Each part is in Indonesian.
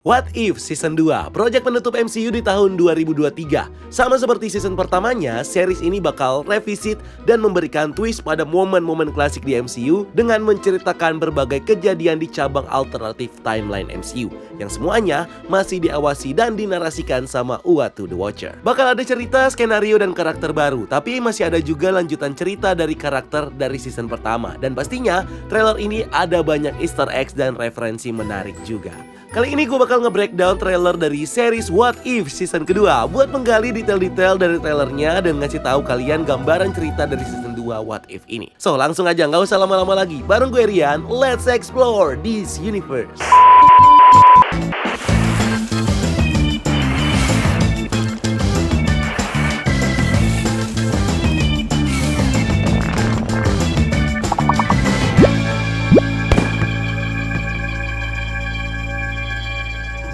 What If Season 2, proyek penutup MCU di tahun 2023. Sama seperti season pertamanya, series ini bakal revisit dan memberikan twist pada momen-momen klasik di MCU dengan menceritakan berbagai kejadian di cabang alternatif timeline MCU yang semuanya masih diawasi dan dinarasikan sama Uatu The Watcher. Bakal ada cerita, skenario, dan karakter baru, tapi masih ada juga lanjutan cerita dari karakter dari season pertama. Dan pastinya, trailer ini ada banyak easter eggs dan referensi menarik juga. Kali ini gue bakal nge-breakdown trailer dari series What If season kedua buat menggali detail-detail dari trailernya dan ngasih tahu kalian gambaran cerita dari season 2 What If ini. So langsung aja, nggak usah lama-lama lagi. Bareng gue Rian, let's explore this universe.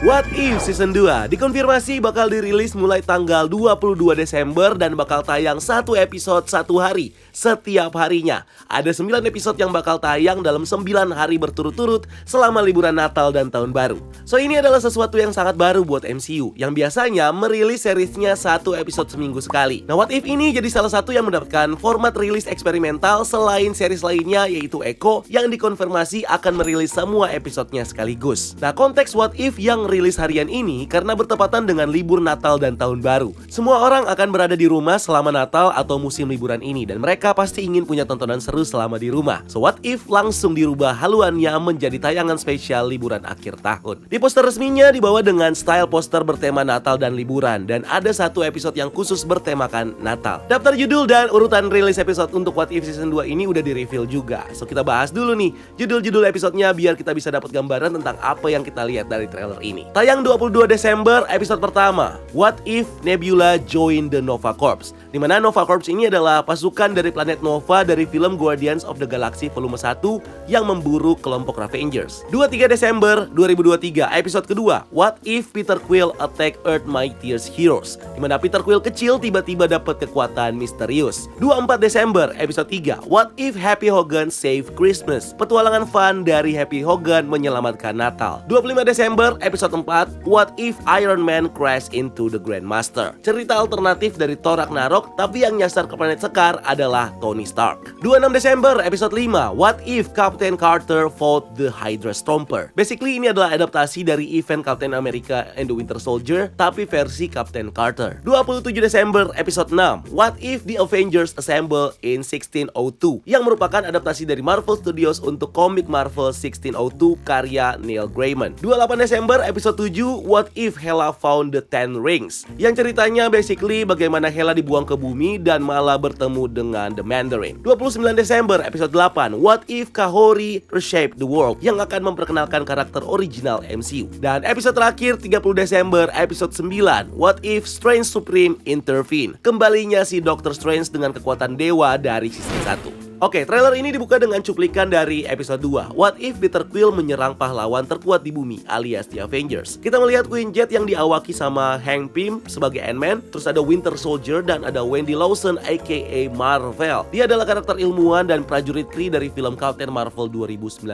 What If Season 2 dikonfirmasi bakal dirilis mulai tanggal 22 Desember dan bakal tayang satu episode satu hari setiap harinya. Ada 9 episode yang bakal tayang dalam 9 hari berturut-turut selama liburan Natal dan Tahun Baru. So ini adalah sesuatu yang sangat baru buat MCU yang biasanya merilis seriesnya satu episode seminggu sekali. Nah, What If ini jadi salah satu yang mendapatkan format rilis eksperimental selain series lainnya yaitu Echo yang dikonfirmasi akan merilis semua episodenya sekaligus. Nah, konteks What If yang rilis harian ini karena bertepatan dengan libur Natal dan Tahun Baru. Semua orang akan berada di rumah selama Natal atau musim liburan ini dan mereka pasti ingin punya tontonan seru selama di rumah. So What If langsung dirubah haluannya menjadi tayangan spesial liburan akhir tahun. Di poster resminya dibawa dengan style poster bertema Natal dan liburan dan ada satu episode yang khusus bertemakan Natal. Daftar judul dan urutan rilis episode untuk What If Season 2 ini udah di-reveal juga. So kita bahas dulu nih judul-judul episodenya biar kita bisa dapat gambaran tentang apa yang kita lihat dari trailer ini. Tayang 22 Desember, episode pertama, What If Nebula Join the Nova Corps. Dimana Nova Corps ini adalah pasukan dari planet Nova dari film Guardians of the Galaxy volume 1 yang memburu kelompok Avengers. 23 Desember 2023, episode kedua, What If Peter Quill Attack Earth Mightiest Heroes. Dimana Peter Quill kecil tiba-tiba dapat kekuatan misterius. 24 Desember, episode 3, What If Happy Hogan Save Christmas. Petualangan fun dari Happy Hogan menyelamatkan Natal. 25 Desember, episode 4, What If Iron Man Crash into the Grandmaster. Cerita alternatif dari Thor Ragnarok, tapi yang nyasar ke planet Sekar adalah Tony Stark. 26 Desember, episode 5, What If Captain Carter Fought the Hydra Stomper. Basically ini adalah adaptasi dari event Captain America and the Winter Soldier, tapi versi Captain Carter. 27 Desember, episode 6, What If the Avengers Assemble in 1602, yang merupakan adaptasi dari Marvel Studios untuk komik Marvel 1602 karya Neil Gaiman. 28 Desember, episode 7, What If Hela Found the Ten Rings, yang ceritanya basically bagaimana Hela dibuang ke bumi dan malah bertemu dengan The Mandarin. 29 Desember, episode 8, What If Kahori Reshape the World, yang akan memperkenalkan karakter original MCU. Dan episode terakhir 30 Desember, episode 9, What If Strange Supreme Intervene. Kembalinya si Doctor Strange dengan kekuatan dewa dari season 1. Oke, trailer ini dibuka dengan cuplikan dari episode 2, What If Peter Quill menyerang pahlawan terkuat di bumi alias The Avengers. Kita melihat Queen Jet yang diawaki sama Hank Pym sebagai Ant-Man, terus ada Winter Soldier dan ada Wendy Lawson aka Marvel. Dia adalah karakter ilmuwan dan prajurit Kree dari film Captain Marvel 2019.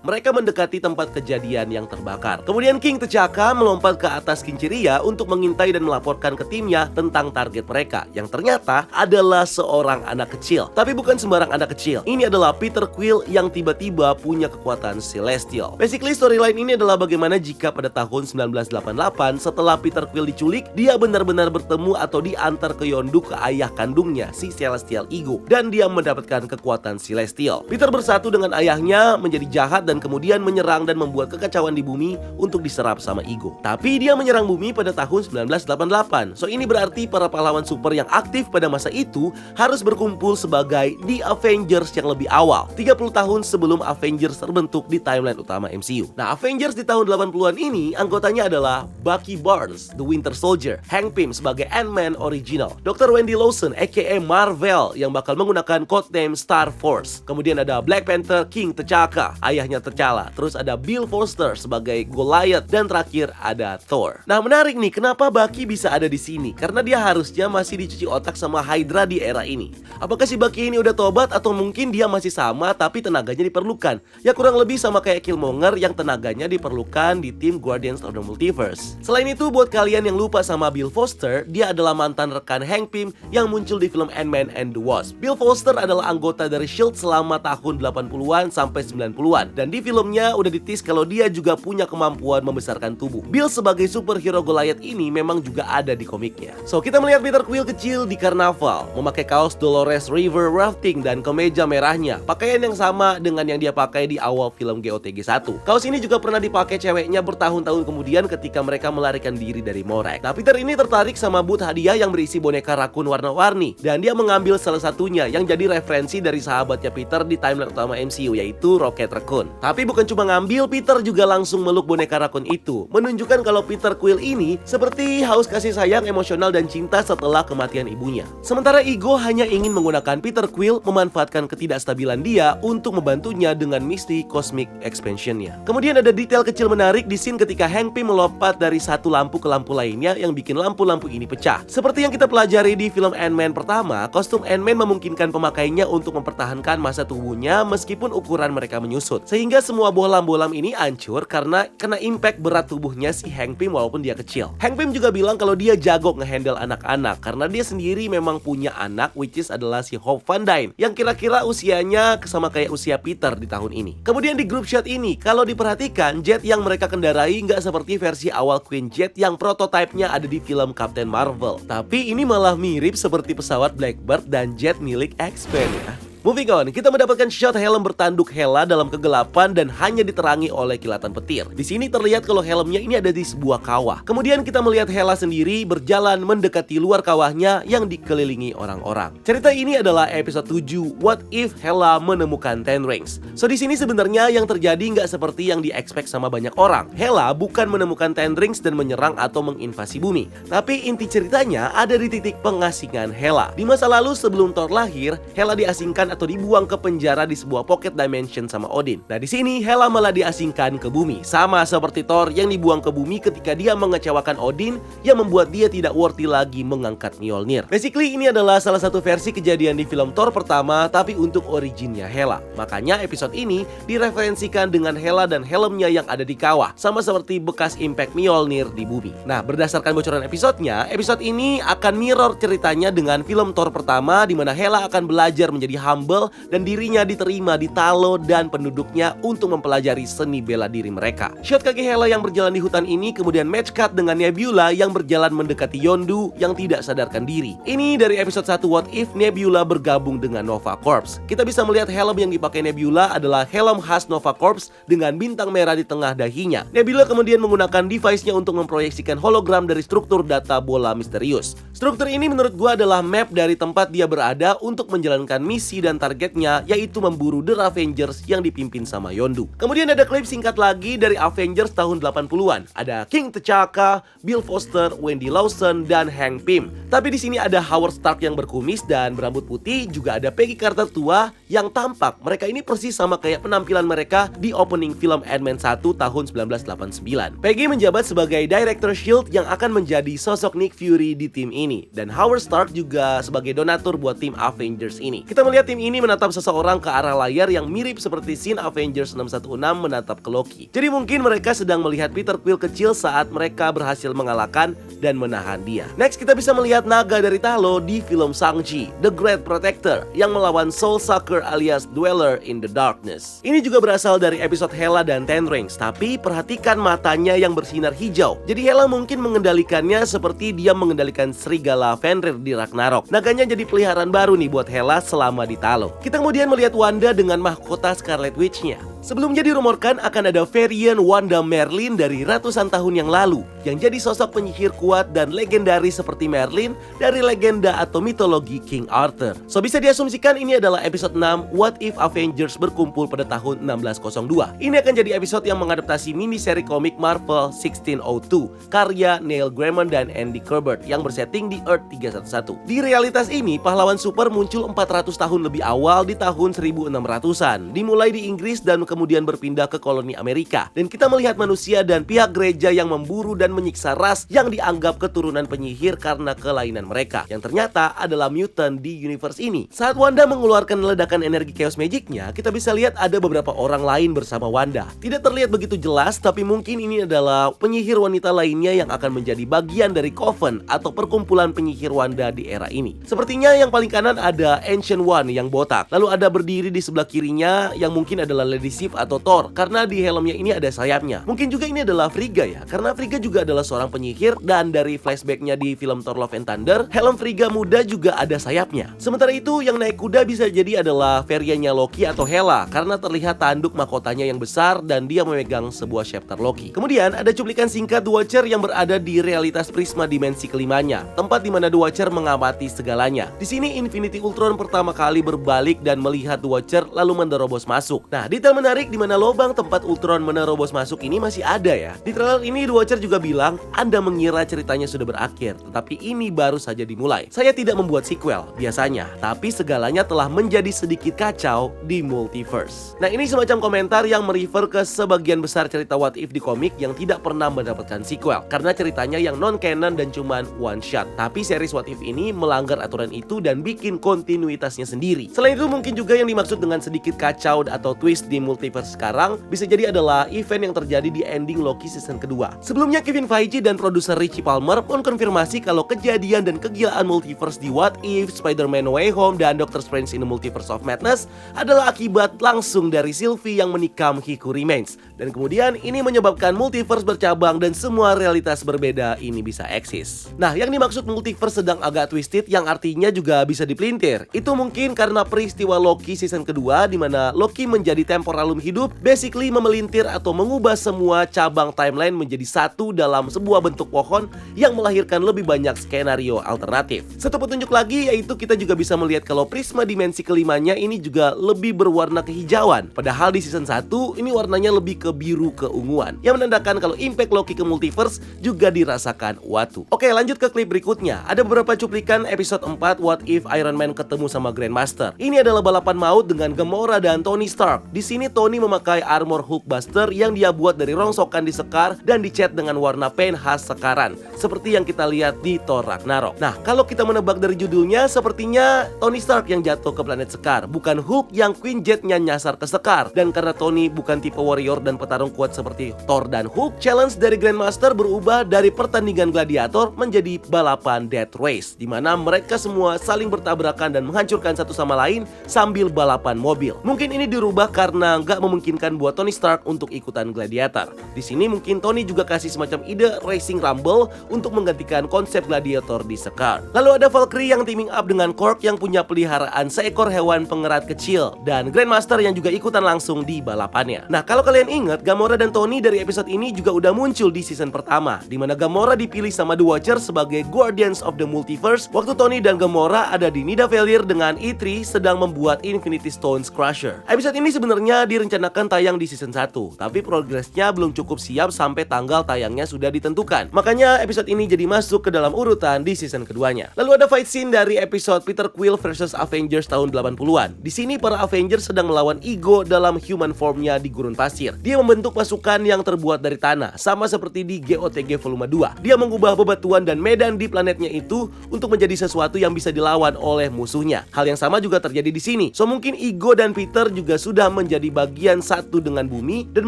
Mereka mendekati tempat kejadian yang terbakar. Kemudian King T'Chaka melompat ke atas Kinchiria untuk mengintai dan melaporkan ke timnya tentang target mereka, yang ternyata adalah seorang anak kecil. Tapi bukan sembarang anak kecil. Ini adalah Peter Quill yang tiba-tiba punya kekuatan celestial. Basically storyline ini adalah bagaimana jika pada tahun 1988 setelah Peter Quill diculik, dia benar-benar bertemu atau diantar ke Yondu ke ayah kandungnya, si Celestial Ego, dan dia mendapatkan kekuatan celestial. Peter bersatu dengan ayahnya menjadi jahat dan kemudian menyerang dan membuat kekacauan di bumi untuk diserap sama Ego. Tapi dia menyerang bumi pada tahun 1988. So ini berarti para pahlawan super yang aktif pada masa itu harus berkumpul sebagai The Avengers yang lebih awal, 30 tahun sebelum Avengers terbentuk di timeline utama MCU. Nah, Avengers di tahun 80-an ini anggotanya adalah Bucky Barnes, The Winter Soldier, Hank Pym sebagai Ant-Man original, Dr. Wendy Lawson aka Marvel yang bakal menggunakan codename Star Force. Kemudian ada Black Panther King T'Chaka, ayahnya T'Challa. Terus ada Bill Foster sebagai Goliath dan terakhir ada Thor. Nah, menarik nih kenapa Bucky bisa ada di sini? Karena dia harusnya masih dicuci otak sama Hydra di era ini. Apakah si Bucky ini udah tobat atau mungkin dia masih sama tapi tenaganya diperlukan. Ya kurang lebih sama kayak Killmonger yang tenaganya diperlukan di tim Guardians of the Multiverse. Selain itu, buat kalian yang lupa sama Bill Foster, dia adalah mantan rekan Hank Pym yang muncul di film Ant-Man and the Wasp. Bill Foster adalah anggota dari S.H.I.E.L.D. selama tahun 80-an sampai 90-an. Dan di filmnya udah ditis kalau dia juga punya kemampuan membesarkan tubuh. Bill sebagai superhero Goliath ini memang juga ada di komiknya. So, kita melihat Peter Quill kecil di karnaval, memakai kaos Dolores River Rafting dan kemeja merahnya, pakaian yang sama dengan yang dia pakai di awal film GOTG 1. Kaos ini juga pernah dipakai ceweknya bertahun-tahun kemudian ketika mereka melarikan diri dari Morag. Nah, Peter ini tertarik sama booth hadiah yang berisi boneka rakun warna-warni, dan dia mengambil salah satunya yang jadi referensi dari sahabatnya Peter di timeline utama MCU, yaitu Rocket Raccoon. Tapi bukan cuma ngambil, Peter juga langsung meluk boneka rakun itu, menunjukkan kalau Peter Quill ini seperti haus kasih sayang emosional dan cinta setelah kematian ibunya. Sementara Ego hanya ingin menggunakan Peter Quill memanfaatkan ketidakstabilan dia untuk membantunya dengan misi Cosmic Expansion-nya. Kemudian ada detail kecil menarik di scene ketika Hank Pym melompat dari satu lampu ke lampu lainnya yang bikin lampu-lampu ini pecah. Seperti yang kita pelajari di film Ant-Man pertama, kostum Ant-Man memungkinkan pemakainya untuk mempertahankan massa tubuhnya meskipun ukuran mereka menyusut. Sehingga semua bohlam-bohlam ini hancur karena kena impact berat tubuhnya si Hank Pym walaupun dia kecil. Hank Pym juga bilang kalau dia jago ngehandle anak-anak karena dia sendiri memang punya anak, which is adalah si Hope Van Dyne yang kira-kira usianya sama kayak usia Peter di tahun ini. Kemudian di group shot ini, kalau diperhatikan, jet yang mereka kendarai nggak seperti versi awal Queen Jet yang prototipenya ada di film Captain Marvel. Tapi ini malah mirip seperti pesawat Blackbird dan jet milik X-Men ya. Moving on, kita mendapatkan shot helm bertanduk Hela dalam kegelapan dan hanya diterangi oleh kilatan petir. Di sini terlihat kalau helmnya ini ada di sebuah kawah. Kemudian kita melihat Hela sendiri berjalan mendekati luar kawahnya yang dikelilingi orang-orang. Cerita ini adalah episode 7, What If Hela Menemukan Ten Rings. So di sini sebenarnya yang terjadi nggak seperti yang di-expect sama banyak orang. Hela bukan menemukan Ten Rings dan menyerang atau menginvasi bumi. Tapi inti ceritanya ada di titik pengasingan Hela. Di masa lalu sebelum Thor lahir, Hela diasingkan atau dibuang ke penjara di sebuah pocket dimension sama Odin. Nah di sini Hela malah diasingkan ke bumi, sama seperti Thor yang dibuang ke bumi ketika dia mengecewakan Odin yang membuat dia tidak worthy lagi mengangkat Mjolnir. Basically ini adalah salah satu versi kejadian di film Thor pertama tapi untuk originnya Hela. Makanya episode ini direferensikan dengan Hela dan helmnya yang ada di kawah, sama seperti bekas impact Mjolnir di bumi. Nah berdasarkan bocoran episodenya, episode ini akan mirror ceritanya dengan film Thor pertama di mana Hela akan belajar menjadi humble dan dirinya diterima di Talo dan penduduknya untuk mempelajari seni bela diri mereka. Shot kaki Hela yang berjalan di hutan ini kemudian match cut dengan Nebula yang berjalan mendekati Yondu yang tidak sadarkan diri. Ini dari episode 1 What If Nebula bergabung dengan Nova Corps. Kita bisa melihat helm yang dipakai Nebula adalah helm khas Nova Corps dengan bintang merah di tengah dahinya. Nebula kemudian menggunakan device-nya untuk memproyeksikan hologram dari struktur data bola misterius. Struktur ini menurut gua adalah map dari tempat dia berada untuk menjalankan misi dan targetnya, yaitu memburu The Avengers yang dipimpin sama Yondu. Kemudian ada klip singkat lagi dari Avengers tahun 80-an. Ada King T'Chaka, Bill Foster, Wendy Lawson, dan Hank Pym. Tapi di sini ada Howard Stark yang berkumis dan berambut putih, juga ada Peggy Carter tua yang tampak mereka ini persis sama kayak penampilan mereka di opening film Ant-Man 1 tahun 1989. Peggy menjabat sebagai Director S.H.I.E.L.D. yang akan menjadi sosok Nick Fury di tim ini, dan Howard Stark juga sebagai donatur buat tim Avengers ini. Kita melihat tim ini menatap seseorang ke arah layar yang mirip seperti scene Avengers 616 menatap ke Loki. Jadi mungkin mereka sedang melihat Peter Quill kecil saat mereka berhasil mengalahkan dan menahan dia. Next kita bisa melihat naga dari Talo di film Shang-Chi, The Great Protector, yang melawan Soul Sucker alias Dweller in the Darkness. Ini juga berasal dari episode Hela dan Ten Rings, tapi perhatikan matanya yang bersinar hijau. Jadi Hela mungkin mengendalikannya seperti dia mengendalikan serigala Fenrir di Ragnarok. Naganya jadi peliharaan baru nih buat Hela selama di Talo. Kita kemudian melihat Wanda dengan mahkota Scarlet Witch-nya. Sebelumnya dirumorkan akan ada varian Wanda Merlin dari ratusan tahun yang lalu yang jadi sosok penyihir kuat dan legendaris seperti Merlin dari legenda atau mitologi King Arthur. So bisa diasumsikan ini adalah episode 6 What If Avengers berkumpul pada tahun 1602. Ini akan jadi episode yang mengadaptasi mini seri komik Marvel 1602 karya Neil Gaiman dan Andy Kubert yang bersetting di Earth 311. Di realitas ini pahlawan super muncul 400 tahun lebih lebih awal di tahun 1600-an, dimulai di Inggris dan kemudian berpindah ke koloni Amerika. Dan kita melihat manusia dan pihak gereja yang memburu dan menyiksa ras yang dianggap keturunan penyihir karena kelainan mereka, yang ternyata adalah mutant di universe ini. Saat Wanda mengeluarkan ledakan energi chaos magicnya, kita bisa lihat ada beberapa orang lain bersama Wanda. Tidak terlihat begitu jelas, tapi mungkin ini adalah penyihir wanita lainnya yang akan menjadi bagian dari Coven atau perkumpulan penyihir Wanda di era ini. Sepertinya yang paling kanan ada Ancient One yang botak, lalu ada berdiri di sebelah kirinya yang mungkin adalah Lady Sif atau Thor, karena di helmnya ini ada sayapnya. Mungkin juga ini adalah Frigga ya, karena Frigga juga adalah seorang penyihir, dan dari flashbacknya di film Thor Love and Thunder, helm Frigga muda juga ada sayapnya. Sementara itu yang naik kuda bisa jadi adalah variannya Loki atau Hela, karena terlihat tanduk mahkotanya yang besar dan dia memegang sebuah scepter Loki. Kemudian ada cuplikan singkat The Watcher yang berada di realitas Prisma dimensi kelimanya, tempat di mana The Watcher mengamati segalanya. Di sini Infinity Ultron pertama kali berbalik dan melihat The Watcher lalu menerobos masuk. Nah, detail menarik di mana lubang tempat Ultron menerobos masuk ini masih ada ya. Di trailer ini The Watcher juga bilang, Anda mengira ceritanya sudah berakhir, tetapi ini baru saja dimulai. Saya tidak membuat sequel biasanya, tapi segalanya telah menjadi sedikit kacau di multiverse. Nah, ini semacam komentar yang merefer ke sebagian besar cerita What If di komik yang tidak pernah mendapatkan sequel karena ceritanya yang non-canon dan cuman one shot. Tapi series What If ini melanggar aturan itu dan bikin kontinuitasnya sendiri. Selain itu mungkin juga yang dimaksud dengan sedikit kacau atau twist di multiverse sekarang bisa jadi adalah event yang terjadi di ending Loki season kedua. Sebelumnya Kevin Feige dan produser Richie Palmer pun konfirmasi kalau kejadian dan kegilaan multiverse di What If, Spider-Man No Way Home, dan Doctor Strange in the Multiverse of Madness adalah akibat langsung dari Sylvie yang menikam He Who Remains. Dan kemudian ini menyebabkan multiverse bercabang dan semua realitas berbeda ini bisa eksis. Nah, yang dimaksud multiverse sedang agak twisted yang artinya juga bisa dipelintir. Itu mungkin karena peristiwa Loki season kedua di mana Loki menjadi temporalum hidup, basically memelintir atau mengubah semua cabang timeline menjadi satu dalam sebuah bentuk pohon yang melahirkan lebih banyak skenario alternatif. Satu petunjuk lagi yaitu kita juga bisa melihat kalau prisma dimensi kelimanya ini juga lebih berwarna kehijauan. Padahal di season 1 ini warnanya lebih ke biru keunguan, yang menandakan kalau impact Loki ke multiverse juga dirasakan Uatu. Oke, lanjut ke klip berikutnya. Ada beberapa cuplikan episode 4 What If Iron Man ketemu sama Grandmaster. Ini adalah balapan maut dengan Gamora dan Tony Stark. Di sini Tony memakai armor Hulkbuster yang dia buat dari rongsokan di sekar dan dicat dengan warna paint khas sekaran, seperti yang kita lihat di Thor Ragnarok. Nah, kalau kita menebak dari judulnya, sepertinya Tony Stark yang jatuh ke planet Sekar, bukan Hulk yang Queen Jet-nya nyasar ke Sekar. Dan karena Tony bukan tipe warrior dan petarung kuat seperti Thor dan Hulk, challenge dari Grandmaster berubah dari pertandingan gladiator menjadi balapan death race, di mana mereka semua saling bertabrakan dan menghancurkan satu sama lain sambil balapan mobil. Mungkin ini dirubah karena nggak memungkinkan buat Tony Stark untuk ikutan gladiator. Di sini mungkin Tony juga kasih semacam ide racing rumble untuk menggantikan konsep gladiator di Sekar. Lalu ada Valkyrie yang teaming up dengan Korg yang punya peliharaan seekor hewan pengerat kecil, dan Grandmaster yang juga ikutan langsung di balapannya. Nah, kalau kalian ingat, Gamora dan Tony dari episode ini juga udah muncul di season pertama, di mana Gamora dipilih sama The Watcher sebagai Guardians of the Multiverse waktu Tony dan Gamora ada di Nidavellir dengan E3 sedang membuat Infinity Stones Crusher. Episode ini sebenarnya direncanakan tayang di season 1, tapi progresnya belum cukup siap sampai tanggal tayangnya sudah ditentukan. Makanya episode ini jadi masuk ke dalam urutan di season keduanya. Lalu ada fight scene dari episode Peter Quill versus Avengers tahun 80-an. Di sini para Avengers sedang melawan Ego dalam human formnya di gurun pasir. Dia membentuk pasukan yang terbuat dari tanah, sama seperti di GOTG volume 2. Dia mengubah bebatuan dan medan di planetnya itu untuk menjadi sesuatu yang bisa dilawan oleh musuhnya. Hal yang sama juga terjadi di sini. So mungkin Ego dan Peter juga sudah menjadi bagian satu dengan bumi dan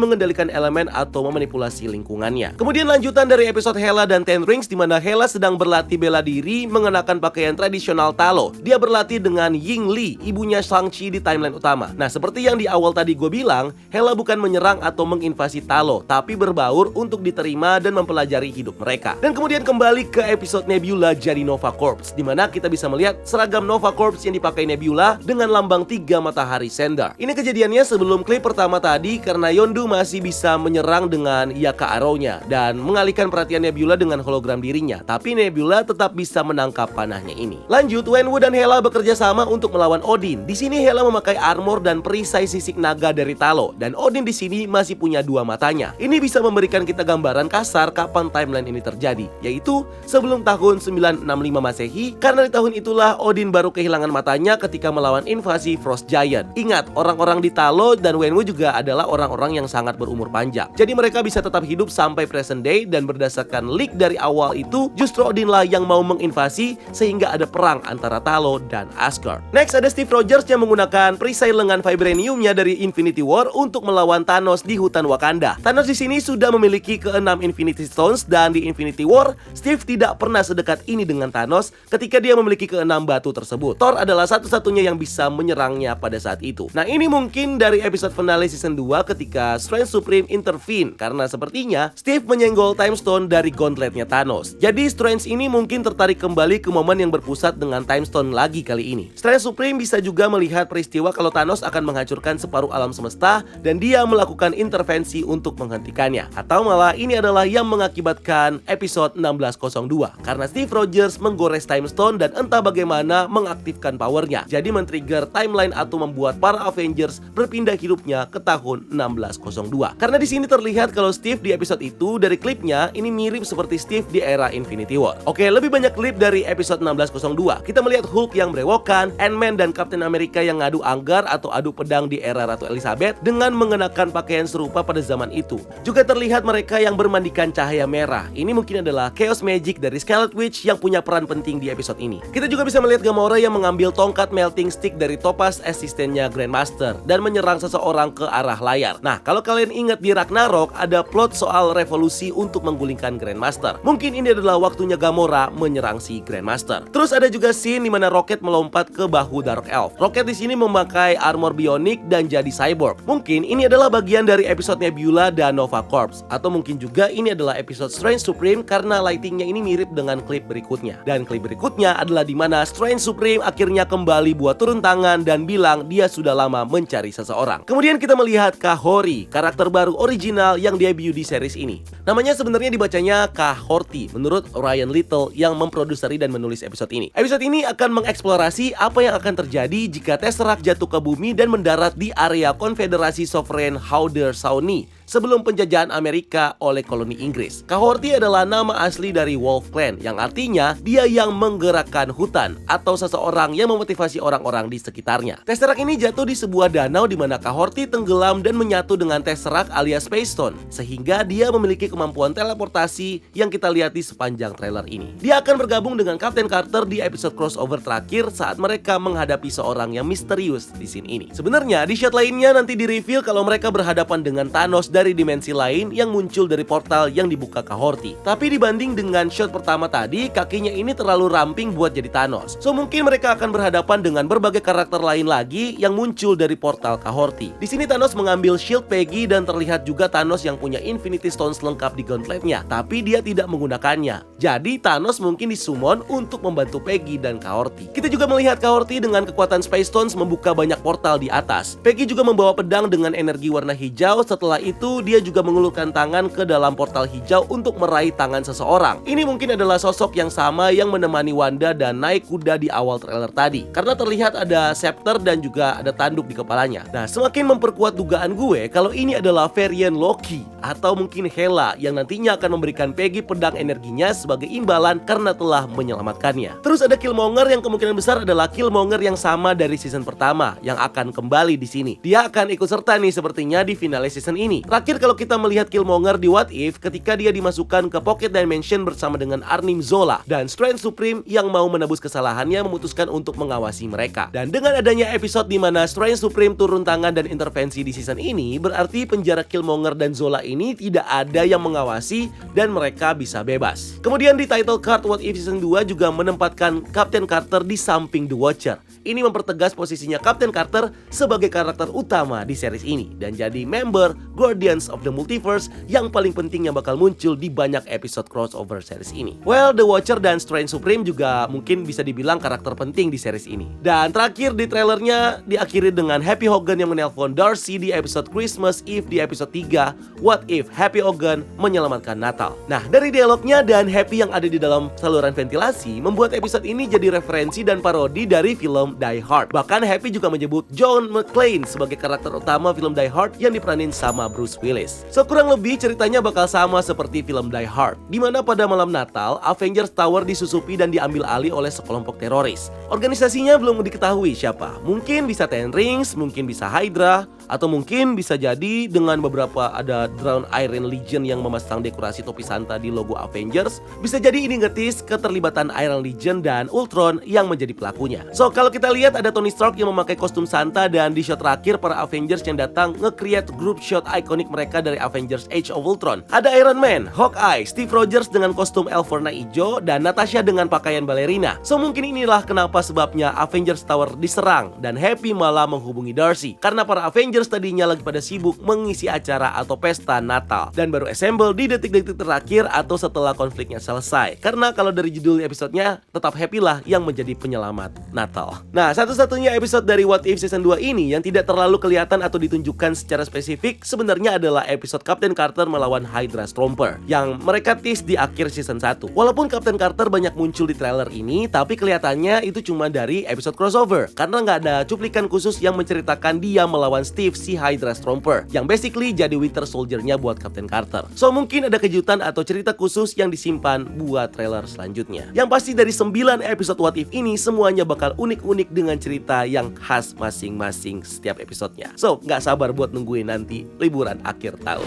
mengendalikan elemen atau memanipulasi lingkungannya. Kemudian lanjutan dari episode Hela dan Ten Rings, di mana Hela sedang berlatih bela diri mengenakan pakaian tradisional Talo. Dia berlatih dengan Ying Li, ibunya Shang-Chi di timeline utama. Nah, seperti yang di awal tadi gue bilang, Hela bukan menyerang atau menginvasi Talo, tapi berbaur untuk diterima dan mempelajari hidup mereka. Dan kemudian kembali ke episode Nebula jadi Nova Corps, di mana kita bisa melihat seragam Nova Corps yang dipakai Nebula dengan lambang 3 matahari Sendar. Ini kejadiannya sebelum klip pertama tadi karena Yondu masih bisa menyerang dengan Yaka Arrow-nya dan mengalihkan perhatian Nebula dengan hologram dirinya, tapi Nebula tetap bisa menangkap panahnya ini. Lanjut, Wenwu dan Hela bekerja sama untuk melawan Odin. Di sini Hela memakai armor dan perisai sisik naga dari Talo, dan Odin di sini masih punya 2 matanya. Ini bisa memberikan kita gambaran kasar kapan timeline ini terjadi, yaitu sebelum tahun 965 Masehi, karena di tahun itulah Odin baru kehilangan matanya ketika ketika melawan invasi Frost Giant. Ingat, orang-orang di Talo dan Wenwu juga adalah orang-orang yang sangat berumur panjang. Jadi mereka bisa tetap hidup sampai present day, dan berdasarkan leak dari awal itu, justru Odinlah yang mau menginvasi sehingga ada perang antara Talo dan Asgard. Next ada Steve Rogers yang menggunakan perisai lengan vibraniumnya dari Infinity War untuk melawan Thanos di hutan Wakanda. Thanos di sini sudah memiliki ke-6 Infinity Stones, dan di Infinity War, Steve tidak pernah sedekat ini dengan Thanos ketika dia memiliki ke-6 batu tersebut. Thor adalah satu-satunya yang bisa menyerangnya pada saat itu. Nah, ini mungkin dari episode finale season 2 ketika Strange Supreme intervene, karena sepertinya Steve menyenggol Time Stone dari gauntletnya Thanos. Jadi Strange ini mungkin tertarik kembali ke momen yang berpusat dengan Time Stone lagi kali ini. Strange Supreme bisa juga melihat peristiwa kalau Thanos akan menghancurkan separuh alam semesta dan dia melakukan intervensi untuk menghentikannya. Atau malah ini adalah yang mengakibatkan episode 1602 karena Steve Rogers menggores Time Stone dan entah bagaimana mengaktifkan powernya. Jadi men-trigger timeline atau membuat para Avengers berpindah hidupnya ke tahun 1602. Karena di sini terlihat kalau Steve di episode itu dari klipnya ini mirip seperti Steve di era Infinity War. Oke, lebih banyak klip dari episode 1602. Kita melihat Hulk yang berewokan, Ant-Man dan Captain America yang ngadu anggar atau adu pedang di era Ratu Elizabeth dengan mengenakan pakaian serupa pada zaman itu. Juga terlihat mereka yang bermandikan cahaya merah. Ini mungkin adalah Chaos Magic dari Scarlet Witch yang punya peran penting di episode ini. Kita juga bisa melihat Gamora yang mengambil tongkat melting stick dari Topaz, asistennya Grandmaster, dan menyerang seseorang ke arah layar. Nah, kalau kalian ingat di Ragnarok ada plot soal revolusi untuk menggulingkan Grandmaster. Mungkin ini adalah waktunya Gamora menyerang si Grandmaster. Terus ada juga scene di mana Rocket melompat ke bahu Dark Elf. Rocket di sini memakai armor bionik dan jadi cyborg. Mungkin ini adalah bagian dari episode Nebula dan Nova Corps, atau mungkin juga ini adalah episode Strange Supreme karena lightingnya ini mirip dengan klip berikutnya. Dan klip berikutnya adalah di mana Strange Supreme akhirnya kembali buat turun tangan dan bilang dia sudah lama mencari seseorang. Kemudian kita melihat Kahori, karakter baru original yang debut di series ini. Namanya sebenarnya dibacanya Kahorti menurut Ryan Little yang memproduseri dan menulis episode ini. Episode ini akan mengeksplorasi apa yang akan terjadi jika Tesseract jatuh ke bumi dan mendarat di area Konfederasi Sovereign Haudenosaunee sebelum penjajahan Amerika oleh koloni Inggris. Kahorti adalah nama asli dari Wolf Clan, yang artinya dia yang menggerakkan hutan atau seseorang yang memotivasi orang-orang di sekitarnya. Tesseract ini jatuh di sebuah danau di mana Kahorti tenggelam dan menyatu dengan Tesseract alias Space Stone, sehingga dia memiliki kemampuan teleportasi yang kita lihat di sepanjang trailer ini. Dia akan bergabung dengan Captain Carter di episode crossover terakhir saat mereka menghadapi seorang yang misterius di scene ini. Sebenarnya di shot lainnya nanti di-reveal kalau mereka berhadapan dengan Thanos dari dimensi lain yang muncul dari portal yang dibuka Kahorti. Tapi dibanding dengan shot pertama tadi, kakinya ini terlalu ramping buat jadi Thanos. So mungkin mereka akan berhadapan dengan berbagai karakter lain lagi yang muncul dari portal Kahorti. Di sini Thanos mengambil shield Peggy dan terlihat juga Thanos yang punya Infinity Stones lengkap di gauntletnya, tapi dia tidak menggunakannya. Jadi Thanos mungkin disummon untuk membantu Peggy dan Kahorti. Kita juga melihat Kahorti dengan kekuatan Space Stones membuka banyak portal di atas. Peggy juga membawa pedang dengan energi warna hijau. Setelah itu dia juga mengulurkan tangan ke dalam portal hijau untuk meraih tangan seseorang. Ini mungkin adalah sosok yang sama yang menemani Wanda dan naik kuda di awal trailer tadi, karena terlihat ada scepter dan juga ada tanduk di kepalanya. Nah, semakin memperkuat dugaan gue kalau ini adalah varian Loki atau mungkin Hela yang nantinya akan memberikan Peggy pedang energinya sebagai imbalan karena telah menyelamatkannya. Terus ada Killmonger yang kemungkinan besar adalah Killmonger yang sama dari season pertama yang akan kembali di sini. Dia akan ikut serta nih sepertinya di finale season ini. Terakhir kalau kita melihat Killmonger di What If ketika dia dimasukkan ke Pocket Dimension bersama dengan Arnim Zola, dan Strange Supreme yang mau menebus kesalahannya memutuskan untuk mengawasi mereka. Dan dengan adanya episode di mana Strange Supreme turun tangan dan intervensi di season ini, berarti penjara Killmonger dan Zola ini tidak ada yang mengawasi dan mereka bisa bebas. Kemudian di title card What If season 2 juga menempatkan Captain Carter di samping The Watcher. Ini mempertegas posisinya Captain Carter sebagai karakter utama di series ini dan jadi member Guardians of the Multiverse yang paling penting yang bakal muncul di banyak episode crossover series ini. Well, The Watcher dan Strange Supreme juga mungkin bisa dibilang karakter penting di series ini. Dan terakhir di trailernya diakhiri dengan Happy Hogan yang menelpon Darcy di episode Christmas Eve di episode 3 What If Happy Hogan menyelamatkan Natal. Nah, dari dialognya dan Happy Happy yang ada di dalam saluran ventilasi membuat episode ini jadi referensi dan parodi dari film Die Hard. Bahkan Happy juga menyebut John McClane sebagai karakter utama film Die Hard yang diperanin sama Bruce Willis. So kurang lebih ceritanya bakal sama seperti film Die Hard, di mana pada malam Natal, Avengers Tower disusupi dan diambil alih oleh sekelompok teroris. Organisasinya belum diketahui siapa. Mungkin bisa Ten Rings, mungkin bisa Hydra, atau mungkin bisa jadi dengan beberapa ada Drown Iron Legion yang memasang dekorasi topi Santa di logo Avengers. Bisa jadi ini ngetis keterlibatan Iron Legion dan Ultron yang menjadi pelakunya. So kalau kita lihat ada Tony Stark yang memakai kostum Santa, dan di shot terakhir para Avengers yang datang nge-create group shot ikonik mereka dari Avengers Age of Ultron. Ada Iron Man, Hawkeye, Steve Rogers dengan kostum elf warna hijau, dan Natasha dengan pakaian balerina. So mungkin inilah kenapa sebabnya Avengers Tower diserang dan Happy malah menghubungi Darcy, karena para Avengers tadinya lagi pada sibuk mengisi acara atau pesta Natal dan baru assemble di detik-detik terakhir atau setelah konfliknya selesai. Karena kalau dari judul episodenya, tetap Happy lah yang menjadi penyelamat Natal. Nah, satu-satunya episode dari What If Season 2 ini yang tidak terlalu kelihatan atau ditunjukkan secara spesifik sebenarnya adalah episode Captain Carter melawan Hydra Stomper yang mereka tease di akhir season 1. Walaupun Captain Carter banyak muncul di trailer ini, tapi kelihatannya itu cuma dari episode crossover karena nggak ada cuplikan khusus yang menceritakan dia melawan Steve si Hydra Stomper yang basically jadi Winter Soldier-nya buat Captain Carter. So mungkin ada kejutan atau cerita khusus yang disimpan buat trailer selanjutnya. Yang pasti dari 9 episode What If ini semuanya bakal unik-unik dengan cerita yang khas masing-masing setiap episodenya. So nggak sabar buat nungguin nanti liburan akhir tahun.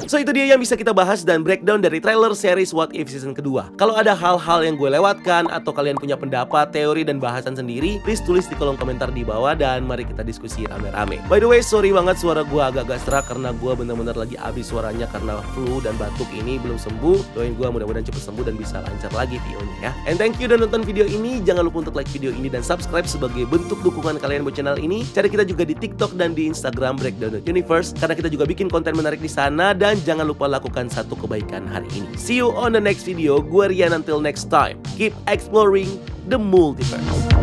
So itu dia yang bisa kita bahas dan breakdown dari trailer series What If season kedua. Kalau ada hal-hal yang gue lewatkan atau kalian punya pendapat, teori, dan bahasan sendiri, please tulis di kolom komentar di bawah dan mari kita diskusi rame-rame. By the way, sorry banget suara gue agak-agak serak karena gue bener-bener lagi habis suaranya karena flu dan batuk ini belum sembuh. Doain gue mudah-mudahan cepat sembuh dan bisa lancar lagi videonya ya. And thank you udah nonton video ini. Jangan lupa untuk like video ini dan subscribe sebagai bentuk dukungan kalian buat channel ini. Cari kita juga di TikTok dan di Instagram Breakdown.Universe karena kita juga bikin konten menarik di sana. Dan jangan lupa lakukan satu kebaikan hari ini. See you on the next video. Gue Rian, until next time. Keep exploring the multiverse.